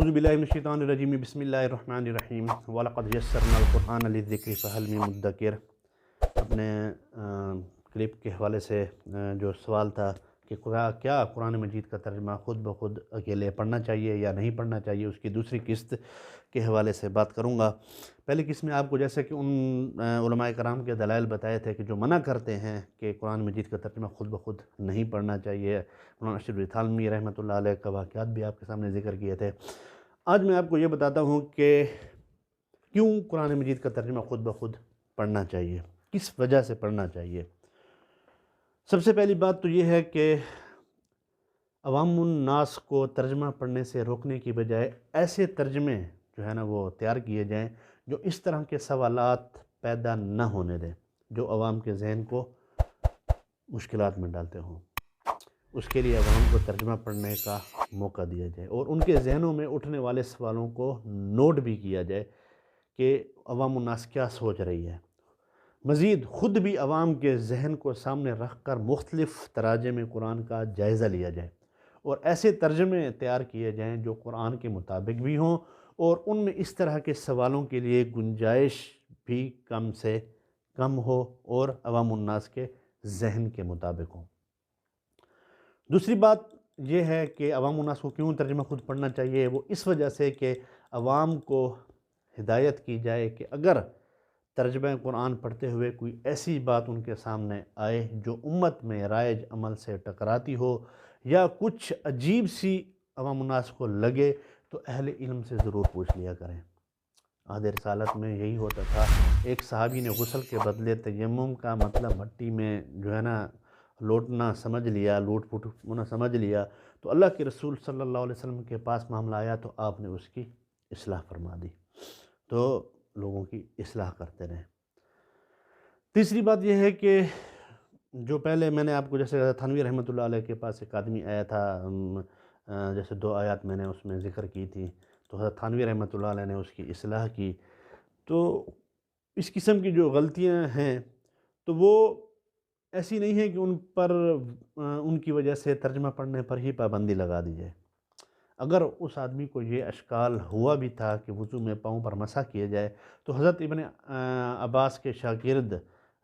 اعوذ باللہ من الشیطان الرجیم بسم اللہ الرحمن الرحیم وَلَقَدْ يَسَّرْنَا الْقُرْآنَ لِلذِّكْرِ فَهَلْ مِن مُدَّكِرٍ۔ اپنے کلپ کے حوالے سے جو سوال تھا کہ کیا قرآن مجید کا ترجمہ خود بخود اکیلے پڑھنا چاہیے یا نہیں پڑھنا چاہیے، اس کی دوسری قسط کے حوالے سے بات کروں گا۔ پہلی قسط میں آپ کو جیسے کہ ان علماء کرام کے دلائل بتائے تھے کہ جو منع کرتے ہیں کہ قرآن مجید کا ترجمہ خود بخود نہیں پڑھنا چاہیے، مولانا اشرف علی تھانوی رحمۃ اللہ علیہ کا واقعات بھی آپ کے سامنے ذکر کیے تھے۔ آج میں آپ کو یہ بتاتا ہوں کہ کیوں قرآن مجید کا ترجمہ خود بخود پڑھنا چاہیے، کس وجہ سے پڑھنا چاہیے۔ سب سے پہلی بات تو یہ ہے کہ عوام الناس کو ترجمہ پڑھنے سے روکنے کی بجائے ایسے ترجمے جو ہے نا وہ تیار کیے جائیں جو اس طرح کے سوالات پیدا نہ ہونے دیں، جو عوام کے ذہن کو مشکلات میں ڈالتے ہوں۔ اس کے لیے عوام کو ترجمہ پڑھنے کا موقع دیا جائے اور ان کے ذہنوں میں اٹھنے والے سوالوں کو نوٹ بھی کیا جائے کہ عوام الناس کیا سوچ رہی ہے۔ مزید خود بھی عوام کے ذہن کو سامنے رکھ کر مختلف تراجم قرآن کا جائزہ لیا جائے اور ایسے ترجمے تیار کیے جائیں جو قرآن کے مطابق بھی ہوں اور ان میں اس طرح کے سوالوں کے لیے گنجائش بھی کم سے کم ہو اور عوام الناس کے ذہن کے مطابق ہوں۔ دوسری بات یہ ہے کہ عوام الناس کو کیوں ترجمہ خود پڑھنا چاہیے، وہ اس وجہ سے کہ عوام کو ہدایت کی جائے کہ اگر ترجمہ قرآن پڑھتے ہوئے کوئی ایسی بات ان کے سامنے آئے جو امت میں رائج عمل سے ٹکراتی ہو یا کچھ عجیب سی عوام الناس کو لگے تو اہل علم سے ضرور پوچھ لیا کریں۔ عہد رسالت میں یہی ہوتا تھا، ایک صحابی نے غسل کے بدلے تیمم کا مطلب مٹی میں جو ہے نا لوٹنا سمجھ لیا، لوٹ پھوٹ ہونا سمجھ لیا، تو اللہ کے رسول صلی اللہ علیہ وسلم کے پاس معاملہ آیا تو آپ نے اس کی اصلاح فرما دی۔ تو لوگوں کی اصلاح کرتے رہیں۔ تیسری بات یہ ہے کہ جو پہلے میں نے آپ کو جیسے تھانوی رحمۃ اللہ علیہ کے پاس ایک آدمی آیا تھا، جیسے 2 آیات میں نے اس میں ذکر کی تھی، تو حضرت تھانوی رحمۃ اللہ علیہ نے اس کی اصلاح کی۔ تو اس قسم کی جو غلطیاں ہیں تو وہ ایسی نہیں ہے کہ ان پر ان کی وجہ سے ترجمہ پڑھنے پر ہی پابندی لگا دی جائے۔ اگر اس آدمی کو یہ اشکال ہوا بھی تھا کہ وضو میں پاؤں پر مسح کیا جائے تو حضرت ابن عباس کے شاگرد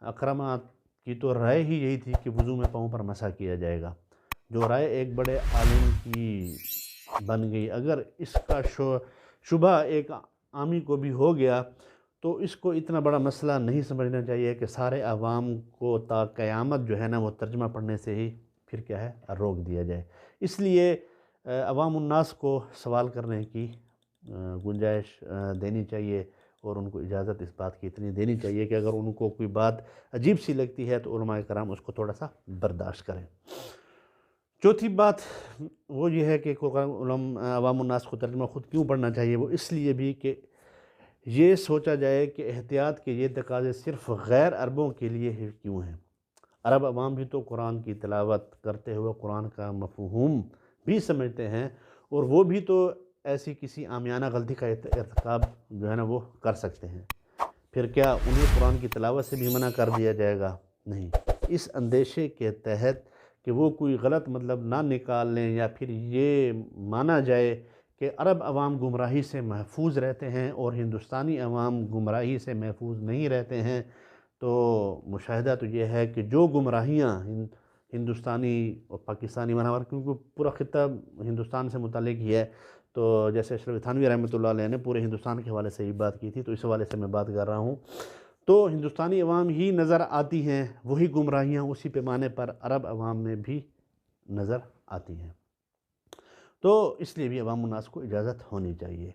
اکرمہ کی تو رائے ہی یہی تھی کہ وضو میں پاؤں پر مسح کیا جائے گا، جو رائے ایک بڑے عالم کی بن گئی۔ اگر اس کا شبہ ایک عامی کو بھی ہو گیا تو اس کو اتنا بڑا مسئلہ نہیں سمجھنا چاہیے کہ سارے عوام کو تا قیامت جو ہے نا وہ ترجمہ پڑھنے سے ہی پھر کیا ہے روک دیا جائے۔ اس لیے عوام الناس کو سوال کرنے کی گنجائش دینی چاہیے اور ان کو اجازت اس بات کی اتنی دینی چاہیے کہ اگر ان کو کوئی بات عجیب سی لگتی ہے تو علماء کرام اس کو تھوڑا سا برداشت کریں۔ چوتھی بات وہ یہ ہے کہ عوام الناس کو ترجمہ خود کیوں پڑھنا چاہیے، وہ اس لیے بھی کہ یہ سوچا جائے کہ احتیاط کے یہ تقاضے صرف غیر عربوں کے لیے ہی کیوں ہیں۔ عرب عوام بھی تو قرآن کی تلاوت کرتے ہوئے قرآن کا مفہوم بھی سمجھتے ہیں اور وہ بھی تو ایسی کسی عامیانہ غلطی کا ارتکاب جو ہے نا وہ کر سکتے ہیں۔ پھر کیا انہیں قرآن کی تلاوت سے بھی منع کر دیا جائے گا؟ نہیں۔ اس اندیشے کے تحت کہ وہ کوئی غلط مطلب نہ نکال لیں یا پھر یہ مانا جائے کہ عرب عوام گمراہی سے محفوظ رہتے ہیں اور ہندوستانی عوام گمراہی سے محفوظ نہیں رہتے ہیں، تو مشاہدہ تو یہ ہے کہ جو گمراہیاں ہندوستانی اور پاکستانی منور، کیونکہ پورا خطہ ہندوستان سے متعلق ہی ہے، تو جیسے اشرف علی تھانوی رحمۃ اللہ علیہ نے پورے ہندوستان کے حوالے سے ہی بات کی تھی، تو اس حوالے سے میں بات کر رہا ہوں۔ تو ہندوستانی عوام ہی نظر آتی ہیں، وہی گمراہیاں اسی پیمانے پر عرب عوام میں بھی نظر آتی ہیں، تو اس لیے بھی عوام الناس کو اجازت ہونی چاہیے۔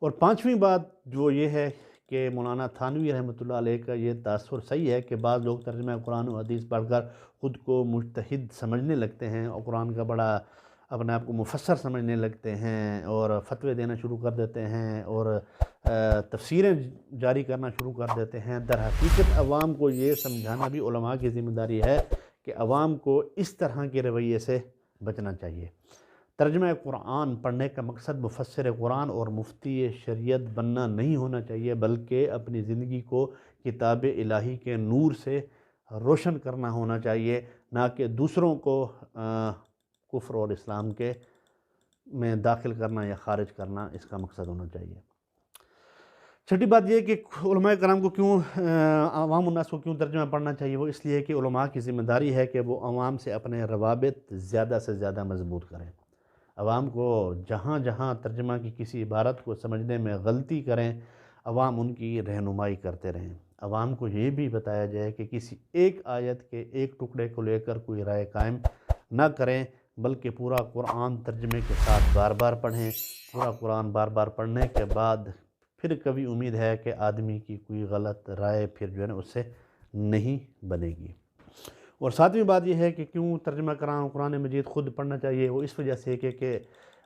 اور پانچویں بات جو یہ ہے کہ مولانا تھانوی رحمۃ اللہ علیہ کا یہ تاثر صحیح ہے کہ بعض لوگ ترجمہ قرآن و حدیث پڑھ کر خود کو مجتہد سمجھنے لگتے ہیں اور قرآن کا بڑا اپنے آپ کو مفسر سمجھنے لگتے ہیں اور فتوے دینا شروع کر دیتے ہیں اور تفسیریں جاری کرنا شروع کر دیتے ہیں۔ در حقیقت عوام کو یہ سمجھانا بھی علماء کی ذمہ داری ہے کہ عوام کو اس طرح کے رویے سے بچنا چاہیے۔ ترجمہ قرآن پڑھنے کا مقصد مفسر قرآن اور مفتی شریعت بننا نہیں ہونا چاہیے، بلکہ اپنی زندگی کو کتاب الہی کے نور سے روشن کرنا ہونا چاہیے، نہ کہ دوسروں کو کفر اور اسلام کے میں داخل کرنا یا خارج کرنا اس کا مقصد ہونا چاہیے۔ چھٹی بات یہ کہ علماء کرام کو کیوں عوام الناس کو کیوں ترجمہ پڑھنا چاہیے، وہ اس لیے کہ علماء کی ذمہ داری ہے کہ وہ عوام سے اپنے روابط زیادہ سے زیادہ مضبوط کریں۔ عوام کو جہاں جہاں ترجمہ کی کسی عبارت کو سمجھنے میں غلطی کریں، عوام ان کی رہنمائی کرتے رہیں۔ عوام کو یہ بھی بتایا جائے کہ کسی ایک آیت کے ایک ٹکڑے کو لے کر کوئی رائے قائم نہ کریں، بلکہ پورا قرآن ترجمے کے ساتھ بار بار پڑھیں۔ پورا قرآن بار بار پڑھنے کے بعد پھر کبھی امید ہے کہ آدمی کی کوئی غلط رائے پھر جو ہے نا اس سے نہیں بنے گی۔ اور ساتویں بات یہ ہے کہ کیوں ترجمہ قرآن مجید خود پڑھنا چاہیے، وہ اس وجہ سے کہ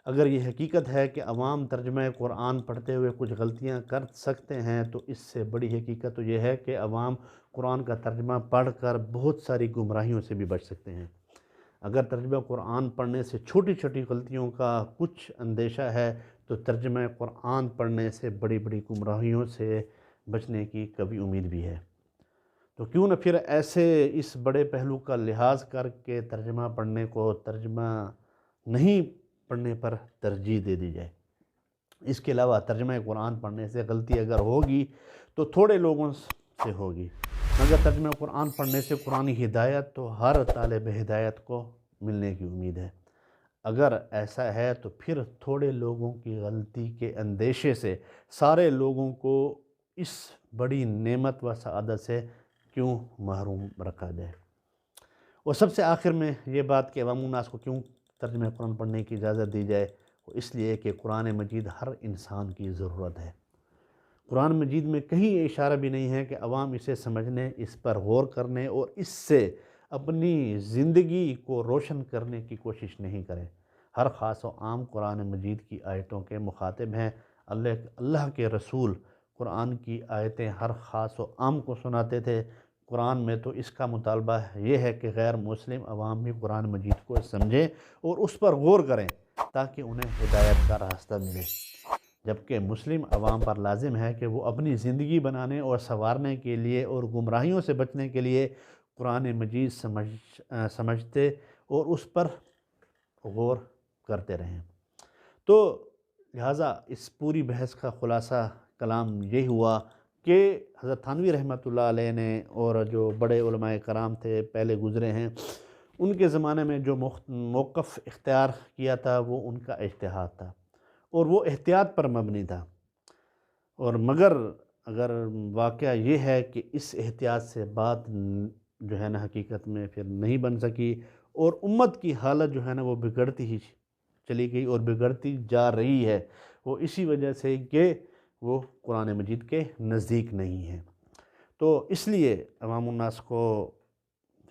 اگر یہ حقیقت ہے کہ عوام ترجمہ قرآن پڑھتے ہوئے کچھ غلطیاں کر سکتے ہیں، تو اس سے بڑی حقیقت تو یہ ہے کہ عوام قرآن کا ترجمہ پڑھ کر بہت ساری گمراہیوں سے بھی بچ سکتے ہیں۔ اگر ترجمہ قرآن پڑھنے سے چھوٹی چھوٹی غلطیوں کا کچھ اندیشہ ہے، تو ترجمہ قرآن پڑھنے سے بڑی بڑی گمراہیوں سے بچنے کی کبھی امید بھی ہے۔ تو کیوں نہ پھر ایسے اس بڑے پہلو کا لحاظ کر کے ترجمہ پڑھنے کو ترجمہ نہیں پڑھنے پر ترجیح دے دی جائے۔ اس کے علاوہ ترجمہ قرآن پڑھنے سے غلطی اگر ہوگی تو تھوڑے لوگوں سے ہوگی، مگر ترجمہ قرآن پڑھنے سے قرآنی ہدایت تو ہر طالب ہدایت کو ملنے کی امید ہے۔ اگر ایسا ہے تو پھر تھوڑے لوگوں کی غلطی کے اندیشے سے سارے لوگوں کو اس بڑی نعمت و سعادت سے کیوں محروم رکھا جائے۔ اور سب سے آخر میں یہ بات کہ عوام الناس کو کیوں ترجمہ قرآن پڑھنے کی اجازت دی جائے، وہ اس لیے کہ قرآن مجید ہر انسان کی ضرورت ہے۔ قرآن مجید میں کہیں اشارہ بھی نہیں ہے کہ عوام اسے سمجھنے، اس پر غور کرنے اور اس سے اپنی زندگی کو روشن کرنے کی کوشش نہیں کریں۔ ہر خاص و عام قرآن مجید کی آیتوں کے مخاطب ہیں۔ اللہ کے رسول قرآن کی آیتیں ہر خاص و عام کو سناتے تھے۔ قرآن میں تو اس کا مطالبہ یہ ہے کہ غیر مسلم عوام بھی قرآن مجید کو سمجھیں اور اس پر غور کریں تاکہ انہیں ہدایت کا راستہ ملے، جبکہ مسلم عوام پر لازم ہے کہ وہ اپنی زندگی بنانے اور سنوارنے کے لیے اور گمراہیوں سے بچنے کے لیے قرآن مجید سمجھتے اور اس پر غور کرتے رہیں۔ تو لہٰذا اس پوری بحث کا خلاصہ کلام یہ ہوا کہ حضرت تھانوی رحمۃ اللہ علیہ نے اور جو بڑے علماء کرام تھے پہلے گزرے ہیں، ان کے زمانے میں جو موقف اختیار کیا تھا وہ ان کا اجتہاد تھا اور وہ احتیاط پر مبنی تھا۔ اور مگر اگر واقعہ یہ ہے کہ اس احتیاط سے بات جو ہے نا حقیقت میں پھر نہیں بن سکی اور امت کی حالت جو ہے نا وہ بگڑتی ہی چلی گئی اور بگڑتی جا رہی ہے، وہ اسی وجہ سے کہ وہ قرآن مجید کے نزدیک نہیں ہے۔ تو اس لیے عوام الناس کو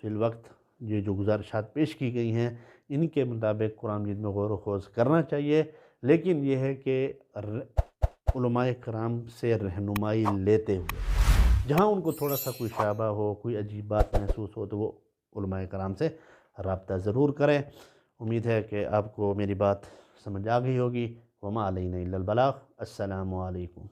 فی الوقت یہ جو گزارشات پیش کی گئی ہیں ان کے مطابق قرآن مجید میں غور و خوض کرنا چاہیے، لیکن یہ ہے کہ علماء کرام سے رہنمائی لیتے ہوئے جہاں ان کو تھوڑا سا کوئی شائبہ ہو، کوئی عجیب بات محسوس ہو، تو وہ علماء کرام سے رابطہ ضرور کریں۔ امید ہے کہ آپ کو میری بات سمجھ آ گئی ہوگی۔ وما علینا الا البلاغ۔ السلام علیکم۔